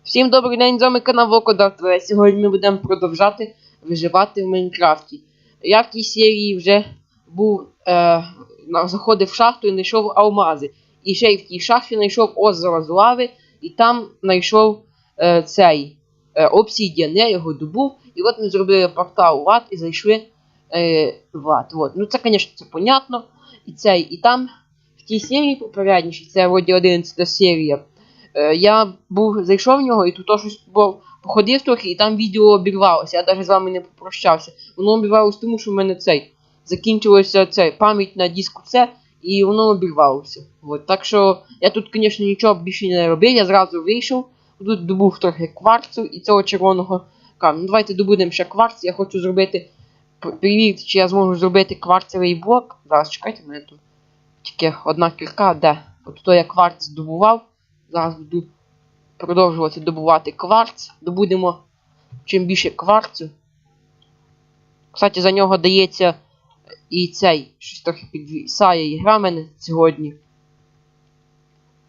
Всім добрий день, з вами канал Волкодав. Сьогодні ми будемо продовжати виживати в Майнкрафті. Я в тій серії вже був, заходив в шахту і знайшов алмази. І ще й в тій шахті знайшов озеро з лави, і там знайшов обсидіан, я його добув. І от ми зробили портал в ад і зайшли в ад. От. Ну це, звісно, це понятно. І там в тій серії попереднішій, це вроді 11 серія, я зайшов в нього і тут щось походив трохи, і там відео обірвалося. Я навіть з вами не попрощався. Воно обірвалося тому, що в мене закінчилося пам'ять на диску C, і воно обірвалося. От. Так що я тут, звісно, нічого більше не робив, я зразу вийшов, тут добув трохи кварцу і цього червоного каменю. Ну, давайте добудемо ще кварц, я хочу зробити, перевірити, чи я зможу зробити кварцевий блок. Зараз, чекайте, в мене тут тільки одна кірка, де? От то я кварц добував. Зараз буду продовжувати добувати кварц. Добудемо чим більше кварцу. Кстати, за нього дається і щось трохи підвісає ігра мене сьогодні.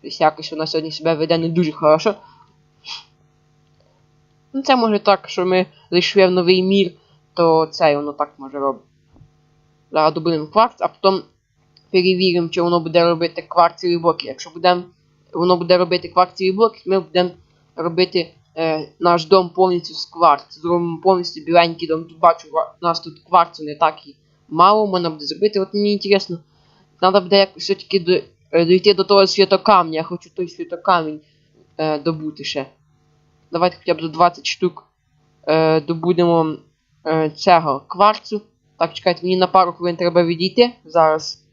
Тобто якось вона сьогодні себе веде не дуже хорошо. Ну це може так, що ми зайшли в новий мір, то воно так може робити. Зараз добудемо кварц, а потім перевіримо, чи воно буде робити кварцеві блоки. Якщо воно буде робити кварцеві блоки, ми будемо робити наш дом повністю з кварцу. Зробимо повністю біленький дом. Тут бачу, у нас тут кварцу не так і мало, можна буде зробити. От мені цікаво, треба буде все-таки дійти до того світокамня. Я хочу той світокамінь добути ще. Давайте хоча б до 20 штук добудемо цього кварцу. Так, чекайте, мені на пару хвилин треба відійти зараз.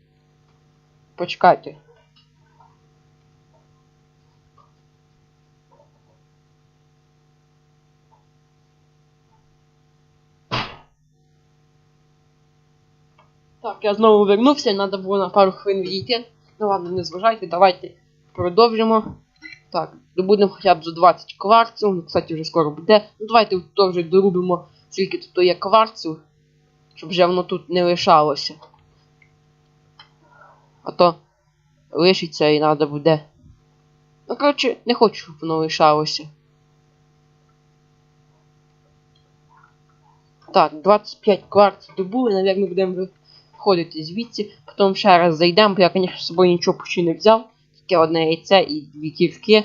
Почекайте. Так, я знову вернувся, треба було на пару хвилин відійти. Ну ладно, не зважайте, давайте продовжимо. Так, добудемо хоча б за 20 кварцу. Ну, кстати, вже скоро буде. Ну давайте то вже дорубимо, скільки тут є кварцу, щоб вже воно тут не лишалося. А то лишиться і треба буде. Ну, коротше, не хочу, щоб воно лишалося. Так, 25 кварців добули, навірно, будемо виходити звідси. Потім ще раз зайдемо, бо я, звісно, з собою нічого почти не взяв. Тільки одне яйце і дві кірки,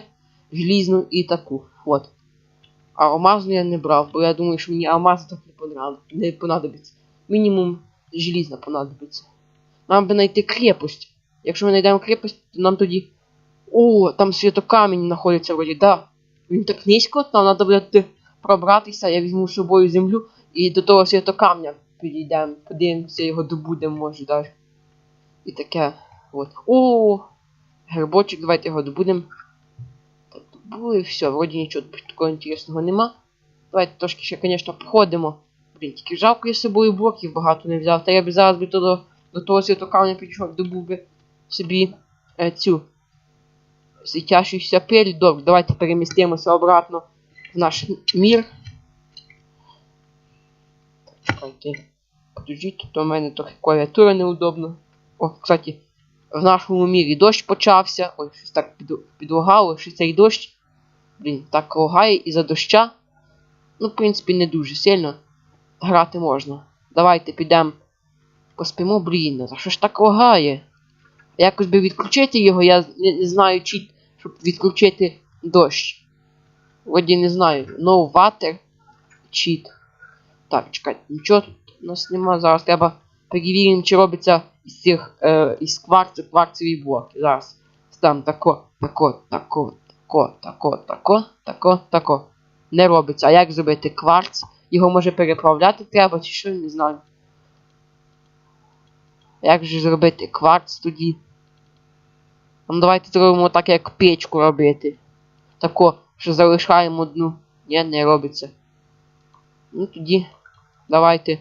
желізну і таку. От. А алмазну я не брав, бо я думаю, що мені алмаз так не понадобиться. Мінімум желізна понадобиться. Нам би знайти крепость. Якщо ми знайдемо крепость, то нам тоді... О, там світокамінь знаходиться вроді, да. Він так низько, нам треба буде пробратися, я візьму з собою землю і до того світокамня підійдемо, подивимося, його добудемо, може, навіть. І таке, от. О, грибочок, давайте його добудемо. Так, добули, все, вроді нічого такого інтересного нема. Давайте трошки ще, звісно, походимо. Блін, тільки жалко, я з собою блоків багато не взяв, та я б зараз до того світокамня підійшов, добув би собі цю світящуюся пиль. Добре, давайте перемістимося обратно в наш мір. Чекайте, подождіть, тут у мене трохи клавіатура неудобна. О, кстати, в нашому мірі дощ почався. Ой, щось так підлагало, що цей дощ. Блін, так лагає із-за доща. Ну, в принципі, не дуже сильно. Грати можна. Давайте підемо поспимо. Блін, а що ж так лагає? Якось би відключити його, я не знаю чіт, щоб відключити дощ. Вроді не знаю. No water cheat. Так, чекайте, нічого тут у нас нема. Зараз треба перевірити, чи робиться із кварцу кварцеві блоки. Зараз ставимо тако. Не робиться. А як зробити кварц? Його може переправляти треба, чи що, не знаю. Як же зробити кварц тоді? Ну давайте зробимо так, як печку робити. Тако, що залишаємо одну. Ні, не робиться. Ну тоді давайте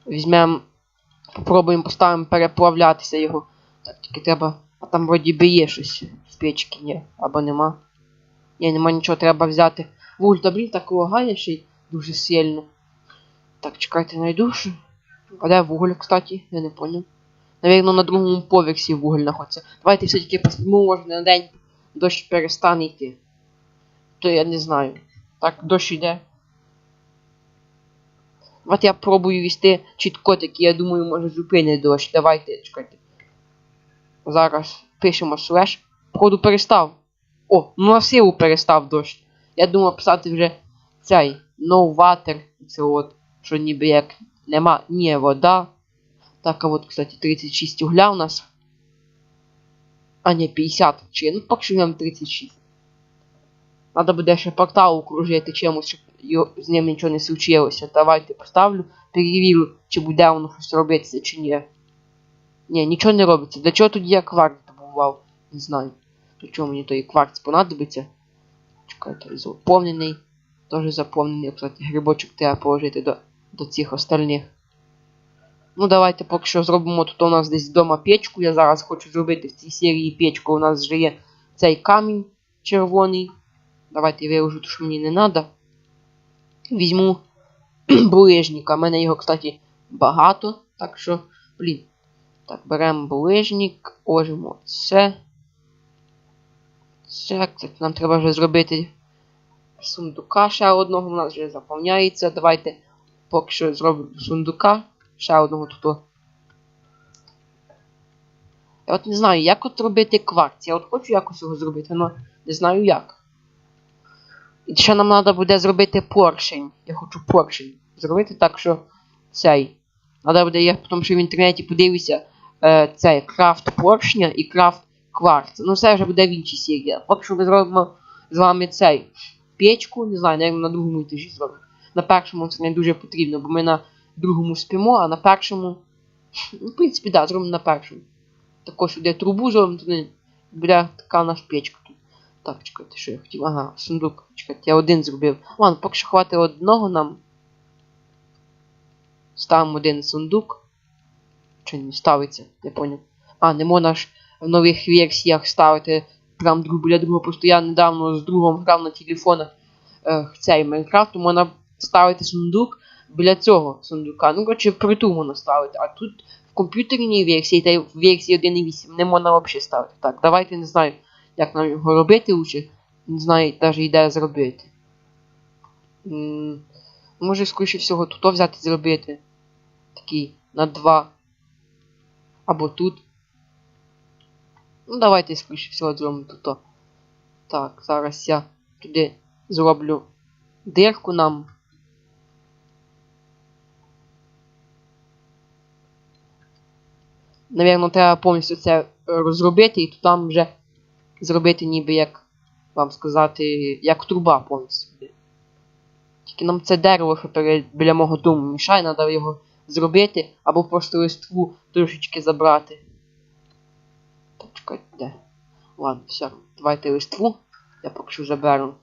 візьмемо, попробуємо, поставимо переплавлятися його. Так, тільки треба... А там вроді би є щось з печки, ні, або нема. Ні, нема нічого, треба взяти. Вугль, та блін, так лагає ще й дуже сильно. Так, чекайте, найду. А де вуголь, кстати? Я не понял. Навірно, на другому поверсі вуголь знаходиться. Давайте все-таки поспимо, може на день дощ перестане йти. То я не знаю. Так, дощ йде. От я пробую вести чіт-код, який, я думаю, може зупинити дощ. Давайте, чекайте. Зараз пишемо слеш. Походу перестав. О, ну на силу перестав дощ. Я думав писати вже цей no water. Це от, що ніби як нема ні вода. Так, а от, кстати, 36 угля у нас. А не 50. Чи, ну поки що нам 36. Надо буде ще портал окружити чимось, щоб з ним нічого не случилося. Давайте поставлю. Перевірю, чи буде воно щось робитися, чи ні. Ні, нічого не робиться. Для чого тоді я кварц добував? Не знаю. Для чого мені той кварц понадобиться? Чекайте, заповнений. Теж заповнений. Кстати, грибочок треба положити до цих остальних. Ну давайте поки що зробимо тут у нас десь вдома печку. Я зараз хочу зробити в цій серії печку. У нас вже є цей камінь червоний. Давайте я виложу, то що мені не треба. Візьму булижника. У мене його, кстати, багато. Так що, блін. Так, беремо булижник, ложимо це. Це, кстати, нам треба вже зробити сундука ще одного, у нас вже заповняється. Давайте поки що зробимо сундука. Ще одного тут. Я от не знаю, як от робити кварц. Я от хочу якось його зробити, але не знаю як. І ще нам треба буде зробити поршень. Я хочу поршень зробити так, що цей. Треба буде, я потім ще в інтернеті подивлюся, цей крафт поршня і крафт кварц. Ну все вже буде в іншій серії. Поки що ми зробимо з вами цей печку, не знаю, навіть на другому етажі зробимо. На першому це не дуже потрібно, бо ми на другому спимо, а на першому, ну, в принципі, так, зробимо на першому. Також сюди трубу зробимо, туди буде така у нас печка тут. Так, чекайте, що я хотів. Ага, сундук. Чекайте, я один зробив. Ладно, поки що хватить одного нам. Ставимо один сундук. Чи не ставиться, не поняв. А, не можна ж в нових версіях ставити прям друг біля другого. Просто я недавно з другом грав на телефонах цей Майнкрафт, можна ставити сундук біля цього сундука. Ну, коротше, впритул можна ставити. А тут в комп'ютерній версії, та й в версії 1.8 не можна взагалі ставити. Так, давайте не знаю, як нам його робити лучше. Не знаю навіть ідея зробити. Може, скоріше всього, тут взяти зробити. Такий на 2. Або тут. Ну, давайте, скоріше всього, зробимо тут. Так, зараз я туди зроблю дирку нам. Навірно, треба повністю це розробити і тут там вже зробити ніби як, вам сказати, як труба повністю. Тільки нам це дерево, що біля мого дому мішає, треба його зробити, або просто листву трошечки забрати. Так, чекайте, де? Ладно, все, давайте листву, я поки що заберу.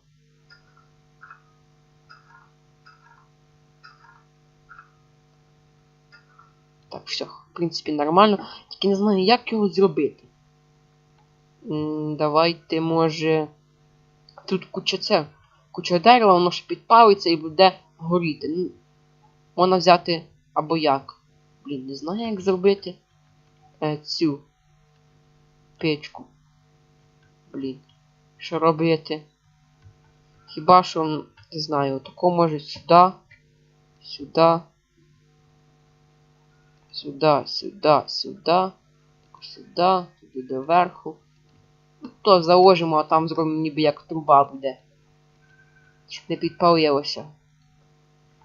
Так, все, в принципі, нормально. Тільки не знаю, як його зробити. Давайте, може... Тут куча дерева, воно ще підпалиться і буде горіти. Можна взяти або як. Блін, не знаю, як зробити цю печку. Блін, що робити? Хіба що, не знаю, отако може сюди, сюди, сюди, сюди, сюди, сюди, туди доверху. То заложимо, а там зробимо ніби як труба буде. Щоб не підпалилося.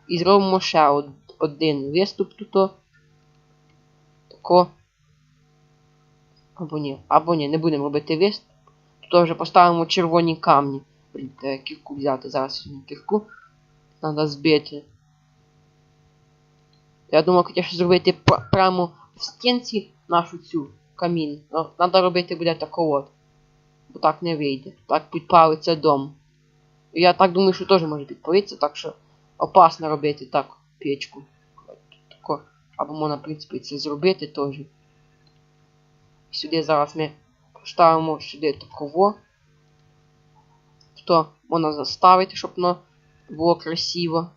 І зробимо ще один виступ тут. Тако. Або ні, не будемо робити виступ. Тут вже поставимо червоні камні. Блін, треба кірку взяти. Зараз візьму кірку. Треба збити. Я думав, звісно, зробити прямо в стінці нашу цю камін. Но треба робити буде тако от. Бо так не вийде. Так підпалиться дом. І я так думаю, що теж може підпалитися, так що опасно робити так печку. Тако. Або можна, в принципі, це зробити теж. Сюди зараз ми поставимо сюди таково. Тут можна заставити, щоб воно було красиво.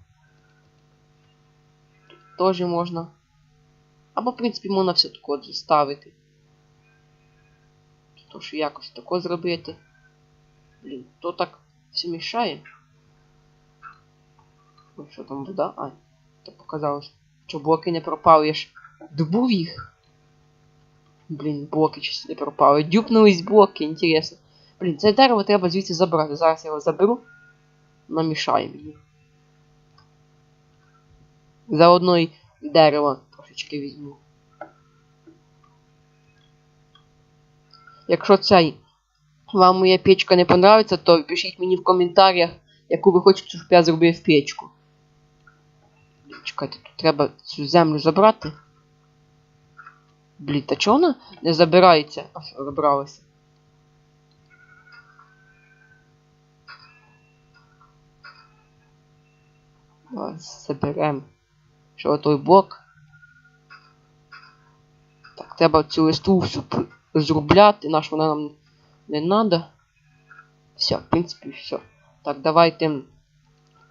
Тут теж можна. Або, в принципі, можна все тако заставити. То що якось тако зробити. Блін, то так все мішає. Ой, що там вода? А, то показалось. Що блоки не пропали, я ж добув їх. Блін, блоки чисто не пропали. Дюпнулись блоки, інтересно. Блін, це дерево треба звідси забрати. Зараз я його заберу. Намішає мені. Заодно й дерево трошечки візьму. Якщо вам моя печка не понравиться, то пишіть мені в коментарях, яку ви хочете, щоб я зробив печку. Чекайте, тут треба цю землю забрати. Блін, та чого вона не забирається? А що, забралася. Давай заберемо. Що той блок? Так, треба цю листу всю зробляти, наш вона нам не треба. Все, в принципі, все. Так, давайте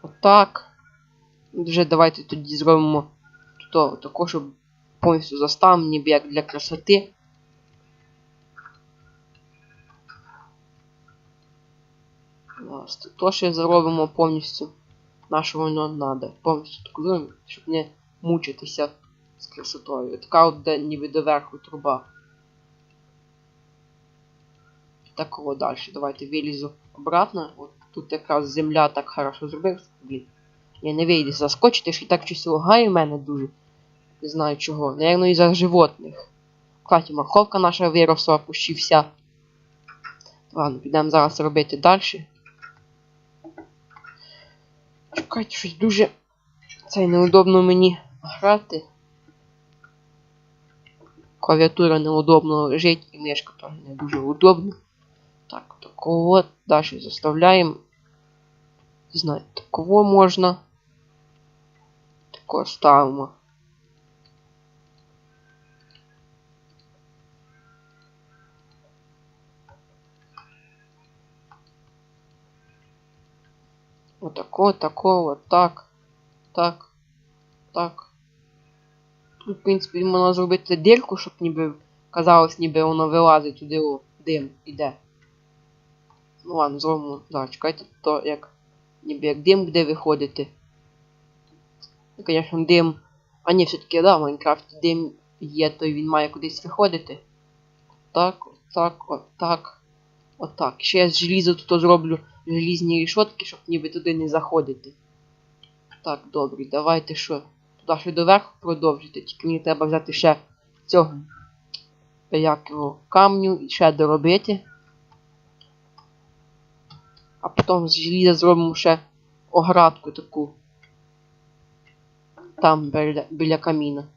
отак. Вже давайте тоді зробимо тут також, щоб повністю заставимо, ніби як для красоти. То ще зробимо повністю нашого воно треба. Повністю так зробимо, щоб не мучитися з красотою. Така от ніби доверху труба. Так от далі. Давайте вилізу обратно. От тут якраз земля так хорошо зробила. Блін. Я не вийду заскочити, що і так щось лагає в мене дуже. Не знаю чого. Наверно, із-за животних. Кстати, морковка наша виросла почти вся. Ладно, підемо зараз робити далі. Чекайте, щось дуже... Це неудобно мені грати. Клавіатура неудобно лежить і мишка теж не дуже удобна. Так, такого далі заставляємо. Не знаю, такого можна. Такого ставимо. Отако, такого, так. Так. Так. Тут, в принципі, можна зробити дірку, щоб ніби казалось, ніби воно вилазить туди, о, дим іде. Ну ладно, зробимо. Да, чекайте, то як ніби як дим буде виходити. Ну, звісно, дим. А ні, все-таки, да, в Майнкрафті дим є, то він має кудись виходити. Отак, отак, отак. Отак. Ще я з желіза тут зроблю желізні рішотки, щоб ніби туди не заходити. Так, добре, давайте що? Туди ще доверху продовжити. Тільки мені треба взяти ще цього як його, камню і ще доробити. А потім з желіза зробимо ще оградку таку. Там біля каміна.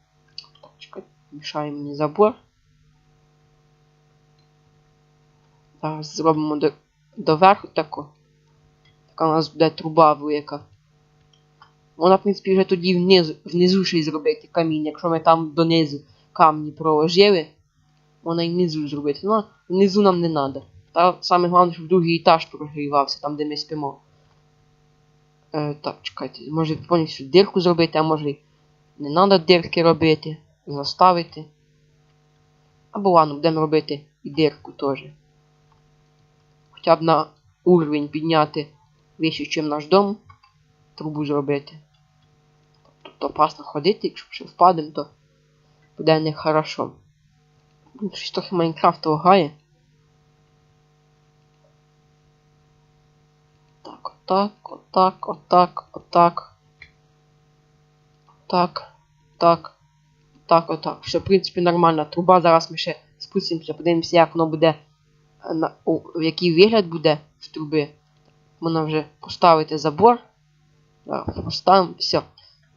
Так, чекай, мішає мені забор. Зараз зробимо доверху таку. Така у нас буде труба велика. Вона, в принципі, вже тоді внизу ще й зробити камінь. Якщо ми там донизу камні проложили, можна і внизу зробити. Ну, внизу нам не треба. Та саме головне, щоб другий етаж прогрівався, там де ми спимо. Так, чекайте, може повністю дирку зробити, а може не треба дирки робити, заставити. Або ладно, будемо робити і дирку теж. Хоча б на уровень підняти вище, ніж наш дом. Трубу зробити. Тут опасно ходити, якщо ще впадемо, то буде нехорошо. Щось трохи Майнкрафт лагає. Так, отак, отак, отак, отак. Так, так, так, отак. Все, в принципі, нормальна труба. Зараз ми ще спустимося, подивимося, як воно буде, в який вигляд буде в труби. Можна вже поставити забор. Зараз поставимо, все.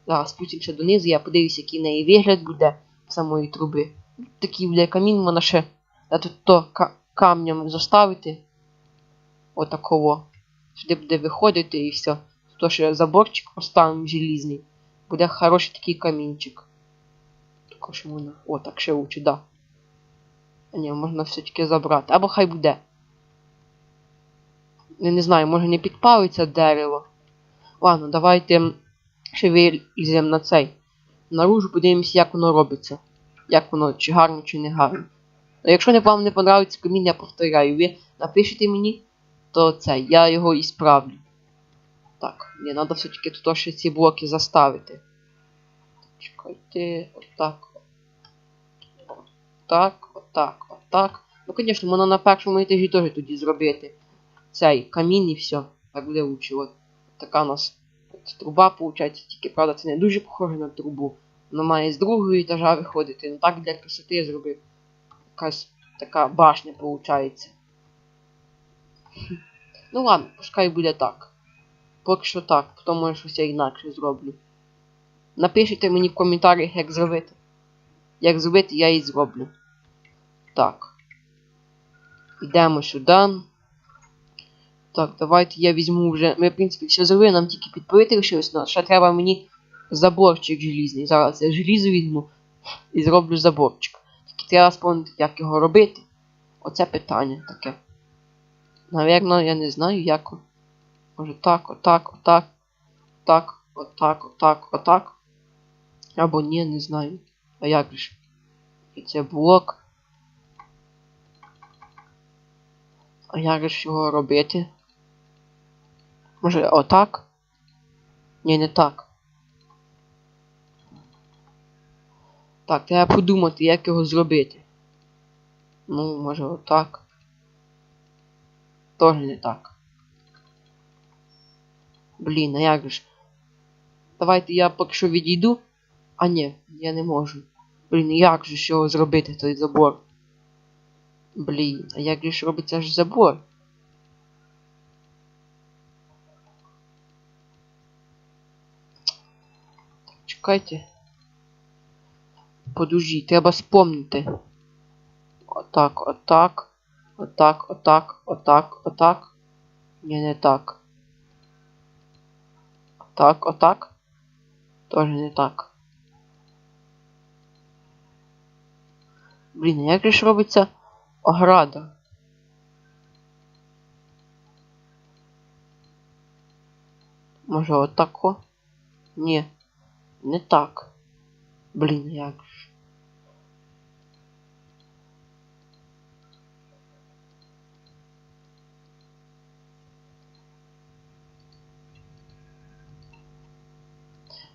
Зараз спустимося донизу, я подивлюся, який в неї вигляд буде самої труби. Такий буде камін, можна ще тут то камнем заставити. Отакого. Сюди буде виходити і все. Тут ще заборчик поставимо желізний. Буде хороший такий камінчик. Також можна. О, так ще лучше, да. А ні, можна все-таки забрати. Або хай буде. Я не знаю, може не підпалиться дерево. Ладно, давайте ще виліземо на цей. Наружу подивимося, як воно робиться. Як воно, чи гарно, чи не гарно. А якщо вам не подобається камінь, я повторяю, ви напишете мені. то це, я його і справлю. Так, мені треба все-таки тут ще ці блоки заставити. Чекайте, отак. Отак, отак, отак. Ну, звісно, можна на першому етажі теж тоді зробити цей камін і все. Так буде лучше. От така у нас труба, виходить. Тільки, правда, це не дуже похоже на трубу. Вона має з другого етажа виходити. Ну так для красоти я зробив. Якась така башня виходить. Ну ладно, пускай буде так. Поки що так, потім може щось я інакше зроблю. Напишіть мені в коментарях, як зробити. Як зробити, я і зроблю. Так. Йдемо сюди. Так, давайте я візьму вже. Ми, в принципі, все зробили, нам тільки підпалити лишилось. Ще треба мені заборчик желізний. Зараз я желізо візьму і зроблю заборчик. Тільки треба спомнити, як його робити. Оце питання таке. Навірно, я не знаю, як. Може так, отак, отак. Так, отак, отак, отак. Або ні, не знаю. А як ж? І це блок. А як ж його робити? Може отак? Ні, не так. Так, треба подумати, як його зробити. Ну, може отак. Тоже не так. Блін, а як ж? Давайте я поки що відійду. А ні, я не можу. Блін, як же його зробити, той забор? Блін, а як же ж робиться ж забор? Чекайте. Подожди, треба спомнити. Отак, отак. Отак, отак, отак, отак. Ні, не так. Отак, отак. Тоже не так. Блін, як же ж робиться ограда? Може отако? Ні, не так. Блін, як ж.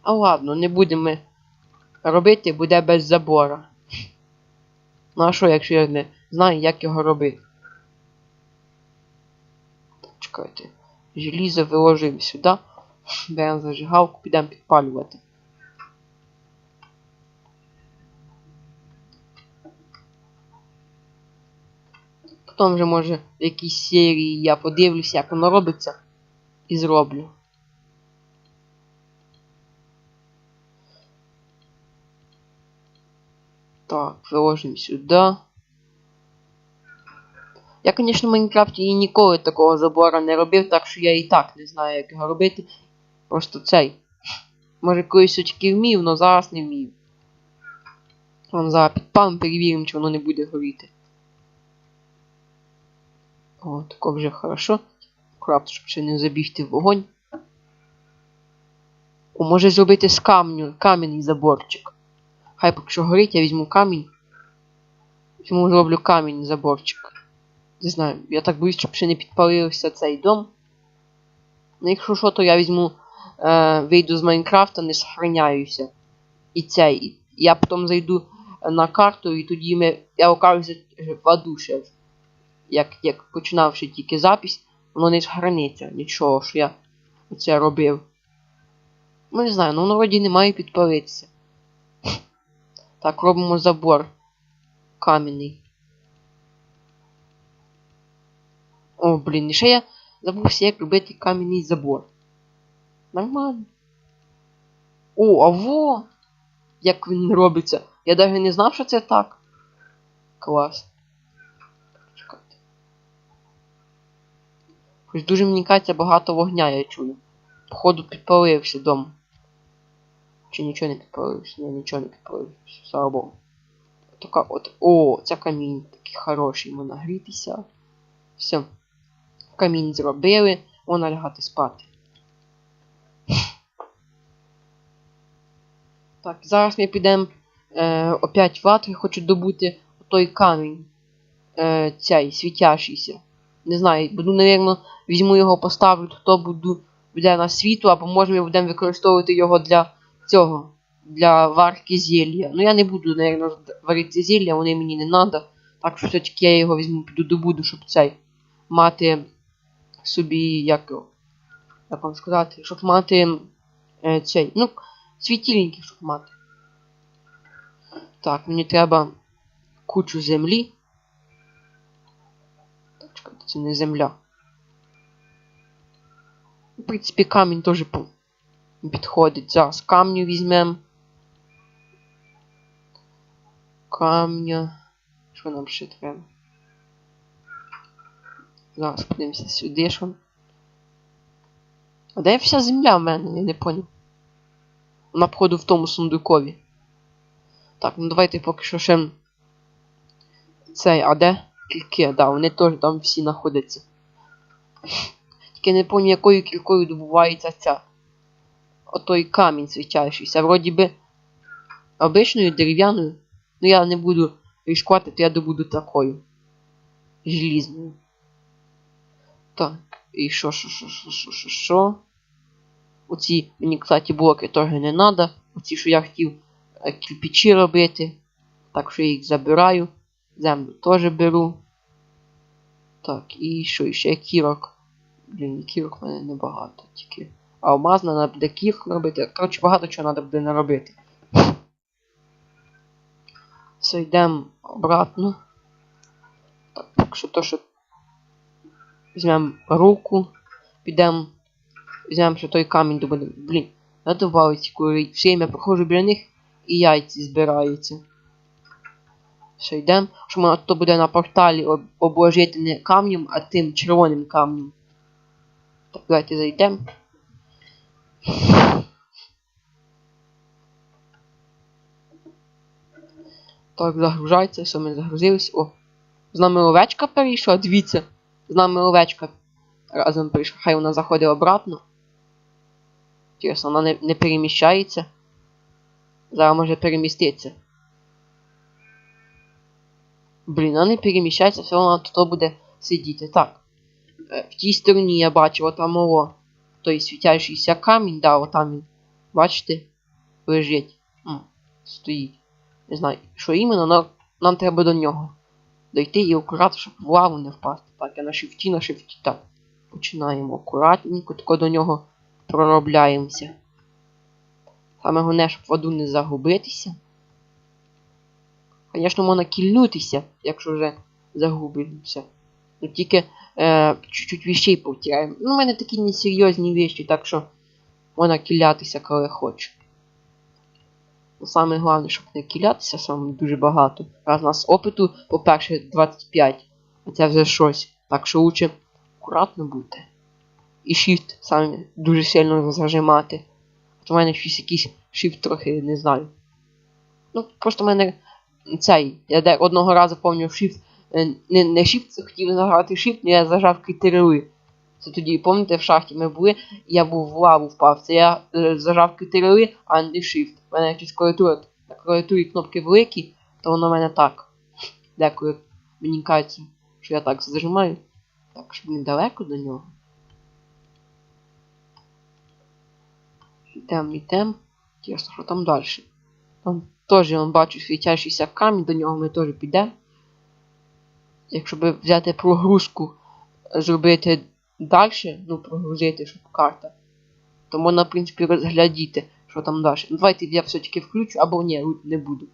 А ладно, не будемо робити, буде без забора. Ну а що, якщо я не знаю, як його робити? Чекайте. Желізо виложимо сюди. Беремо зажигалку, підемо підпалювати. Потім вже, може, в якійсь серії я подивлюся, як воно робиться. І зроблю. Так, виложимо сюди. Я, звісно, в Майнкрафті і ніколи такого забору не робив, так що я і так не знаю, як його робити. Просто цей. Може, колись все-таки вмів, але зараз не вмів. Вон зараз підпалимо, перевіримо, чи воно не буде горіти. О, тако вже хорошо. Крафт, щоб ще не забігти в вогонь. О, може зробити з камню, кам'яний заборчик. Хай поки що горить, я візьму камінь. Візьму, зроблю камінь заборчик. Не знаю, я так боюсь, щоб ще не підпалився цей дом. Ну, якщо що, то я візьму, вийду з Майнкрафта, не сохраняюся. І цей. Я потім зайду на карту, і тоді я окажуся в аду ще. Як починав ще тільки запись, воно не сохраниться. Нічого, що я оце робив. Ну, не знаю, ну на вроді не має підпалитися. Так, робимо забор. Кам'яний. О, блін, і ще я забувся, як робити кам'яний забор. Нормально. О, а во! Як він робиться. Я навіть не знав, що це так. Клас. Чекайте. Хоч дуже, мені кажеться, багато вогня я чую. Походу підпалився дом. Чи нічого не підпалився? Ні, нічого не підпалився. Слава Богу. Така от. О, це камінь. Такий хороший. Можна грітися. Все. Камінь зробили. Можна лягати спати. Так, зараз ми підемо опять в ад. Я хочу добути той камінь. Цей, світящийся. Не знаю, буду, напевно, візьму його, поставлю, то буде на світло, або може ми будемо використовувати його для цього, для варки зілля. Ну я не буду, напевно, варити зілля, вони мені не треба. Так що все-таки я його візьму, піду добуду, щоб цей мати собі, як вам сказати, щоб мати цей, ну, світильники, щоб мати. Так, мені треба кучу землі. Так, чекайте, це не земля. В принципі, камінь теж підходить. Зараз камню візьмемо. Камня. Що нам ще треба? Зараз подивимося сюди, що. А де вся земля в мене? Я не поняв. Вона, походу, в тому сундукові. Так, ну давайте поки що ще. Цей, а де? Кільки, да, вони теж там всі знаходяться. Тільки не пам'ятаю, якою кількою добувається ця. Отой камінь свічаючийся. Вроді би обичною дерев'яною. Ну я не буду рішкувати, то я добуду такою. Желізною. Так, і що? Оці мені, кстати, блоки теж не треба. Оці, що я хотів кирпичі робити. Так що я їх забираю. Землю теж беру. Так, і що ще кірок. Блін, кірок в мене небагато тільки. А алмазна треба буде кірк робити. Коротше, багато чого треба буде наробити. Все, йдемо обратно. Так, поки що то, що візьмемо руку. Підемо. Візьмемо, що той камінь добудемо. Блін, я добавив курей. Все я проходжу біля них і яйці збираються. Все, йдемо. Що воно то буде на порталі обложити не камнем, а тим червоним камнем. Так, давайте зайдемо. Так, загружається, все, ми загрузились. О, з нами овечка перейшла, дивіться. З нами овечка разом прийшла. Хай вона заходить обратно. Інтересно, вона не переміщається. Зараз може переміститися. Блін, вона не переміщається, все вона тут буде сидіти. Так. В тій стороні я бачу, отам ово. Той світяючийся камінь, да, отам він. Бачите? Лежить. Стоїть. Не знаю, що іменно, але нам треба до нього дойти і акуратно, щоб в лаву не впасти. Так, я на шифті, так. Починаємо акуратненько, тако до нього проробляємося. Саме головне, щоб в воду не загубитися. Звісно, можна кільнутися, якщо вже загубимося. Ну тільки чуть-чуть віщей повтираємо. Ну, в мене такі несерйозні віщі, так що можна кілятися, коли хочу. Саме головне, щоб не кілятися саме дуже багато. Раз у нас опиту, по-перше, 25. А це вже щось. Так що лучше акуратно бути. І shift саме дуже сильно зажимати. От у мене щось якийсь shift трохи не знаю. Ну, просто в мене цей. Я одного разу пам'ятаю shift. Не shift, хотів нажати shift, але я зажав Ctrl. Це тоді, пам'ятаєте, в шахті ми були, і я був в лаву впав. Це я зажав Ctrl, а не shift. У мене якась клавіатура, на клавіатурі кнопки великі, то воно в мене так. Деколи мені кажеться, що я так зажимаю. Так, щоб не далеко до нього. Йдемо. Інтересно, що там далі? Там теж я бачу світящийся камінь, до нього ми теж підемо. Якщо б взяти прогрузку, зробити далі, ну прогрузити, щоб карта, то можна, в принципі, розглядіти, що там далі. Ну, давайте я все-таки включу, або ні, не буду.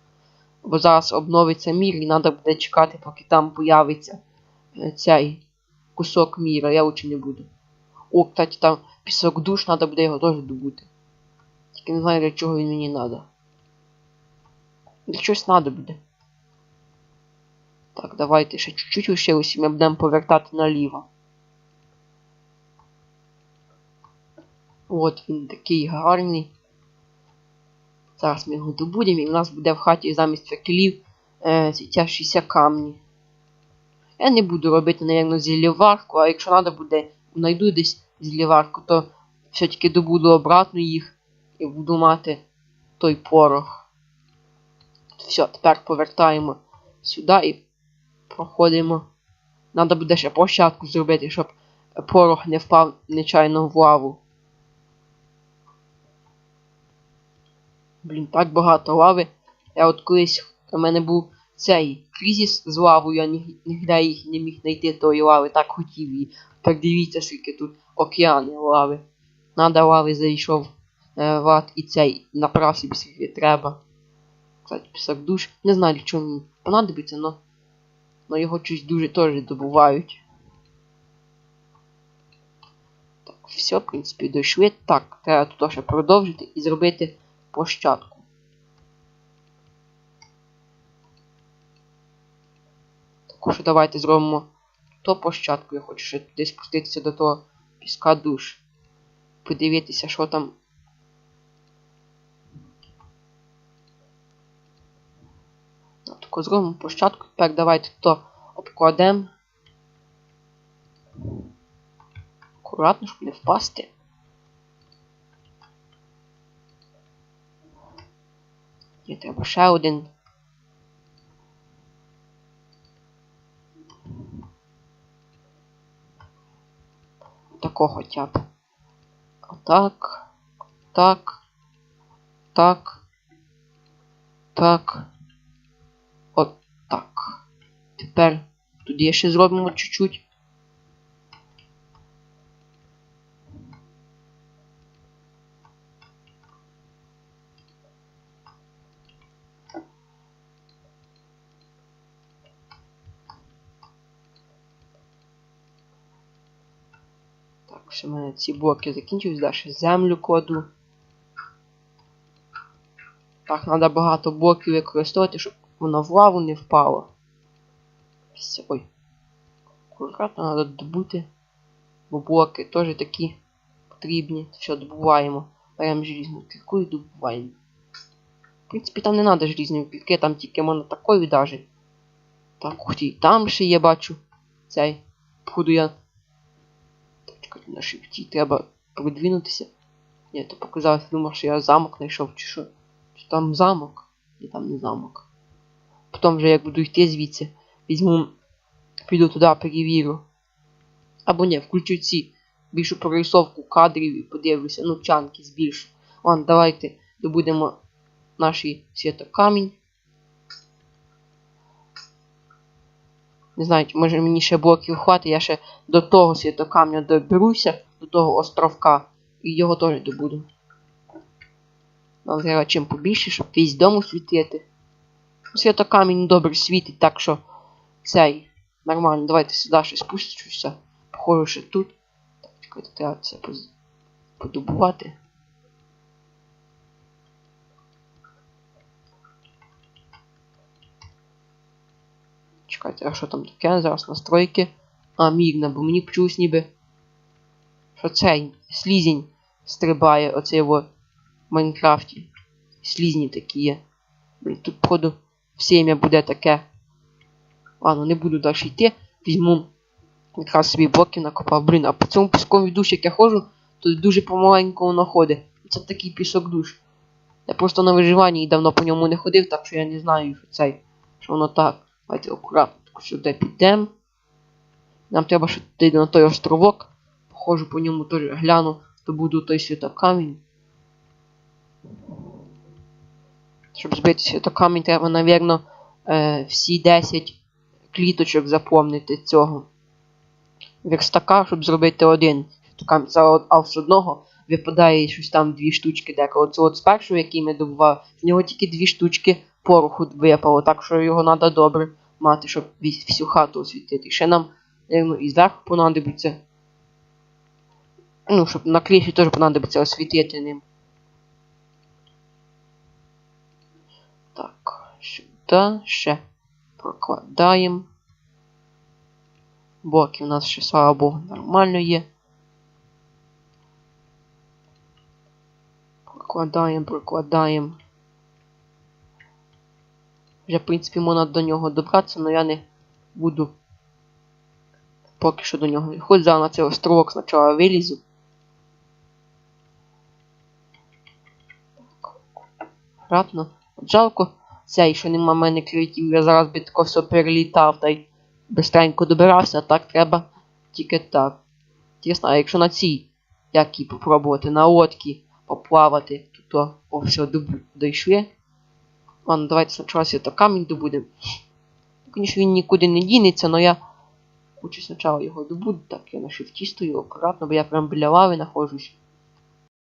Бо зараз обновиться мір і треба буде чекати, поки там появиться цей кусок міра, я лучше не буду. О, кстати, там пісок душ, треба буде його теж добути. Тільки не знаю, для чого він мені треба. Для чогось треба буде. Так, давайте ще чуть-чуть лишилося, ми будемо повертати наліво. От він такий гарний. Зараз ми його добудемо і в нас буде в хаті замість факелів світящіся камні. Я не буду робити, напевно, зіллєварку, а якщо треба буде, знайду десь зіллєварку, то все-таки добуду обратно їх і буду мати той порох. Все, тепер повертаємо сюди і проходимо Надо буде ще площадку зробити, щоб порох не впав нечайно в лаву. Блін, так багато лави. Я от колись у мене був цей кризис з лавою, я ніде їх не міг знайти тої лави, так хотів її. Так дивіться, скільки тут океани лави. Надо лави зайшов в ад і цей направ собі скільки треба. Кстати, пісок душ. Не знаю, для чого мені понадобиться, но його щось дуже теж добувають. Так, все, в принципі, дійшли. Так, треба тут ще продовжити і зробити площадку. Також давайте зробимо ту площадку. Я хочу ще туди спуститися до того піска душ. Подивитися, що там. Таку зробимо площадку. Тепер давайте то обкладемо. Акуратно, щоб не впасти. Є треба ще один. Такого хоча б. Отак. Так. Так. Так. От так. Тепер туди ще зробимо чуть-чуть. Так, все, в мене ці блоки закінчились, далі землю кладу. Так, треба багато блоків використовувати, щоб воно в лаву не впало. Все, ой. Акуратно треба добути. Бо блоки теж такі потрібні. Все, добуваємо. Беремо желізну кірку і добуваємо. В принципі, там не треба желізної кірки, там тільки можна такою даже. Так, ух ти, там ще є, бачу. Цей. Походу я... Так, чекайте, на шифті треба продвинутися. Ні, то показалось, думав, що я замок знайшов, чи що. Чи там замок? Ні, там не замок. Потім вже як буду йти звідси, візьму, піду туди, перевірю. Або ні, включу ці більшу прорисовку кадрів і подивлюся, ну, чанки збільшу. Ладно, давайте добудемо наш світокамінь. Не знаю, може мені ще блоків хватить, я ще до того світокамня доберуся, до того островка, і його теж добуду. Нам треба чим побільше, щоб весь дом освітити. Світокамінь добре світить, так що цей нормально. Давайте сюди ще спустюся. Походу ще тут. Так, чекайте, треба це подобувати. Чекайте, а що там таке? Зараз настройки. А, мірно, бо мені почулось ніби, що цей слізень стрибає, оцей в Майнкрафті. Слізні такі є. Блін, тут, походу, всім'я буде таке. Ладно, не буду далі йти. Візьму якраз собі блоків накопав. Блін, а по цьому піскові душ, як я ходжу, то дуже помаленьку воно ходить. Це такий пісок душ. Я просто на виживанні і давно по ньому не ходив, так що я не знаю, що воно так. Давайте акуратно сюди підемо. Нам треба ще йти на той островок. Походжу по ньому теж гляну, то буду той світокамінь. Щоб збити світокамінь, треба, навірно, всі 10 кліточок заповнити цього верстака, щоб зробити один світокамінь. А з одного випадає щось там 2 штучки деколи. Оце от з першого, який ми добували, з нього тільки 2 штучки пороху випало, так що його треба добре мати, щоб всю хату освітити. Ще нам, і зверху понадобиться, ну, щоб на криші теж понадобиться освітити ним. Так, сюди ще прокладаємо. Блоки у нас ще, слава Богу, нормально є. Прокладаємо. Вже, в принципі, можна до нього добратися, але я не буду поки що до нього. Хоч зараз на цей островок спочатку вилізу. Акуратно. От жалко цей, що нема в мене креативів, я зараз би тако все перелітав та й бистренько добирався, а так треба тільки так. Тісно, а якщо на цій, як і попробувати на лодці поплавати, то о, все, дійшли. Ладно, давайте спочатку камінь добудемо. Звісно, він нікуди не дінеться, але я хочу спочатку його добути. Так, я на шифті стою акуратно, бо я прям біля лави знаходжусь.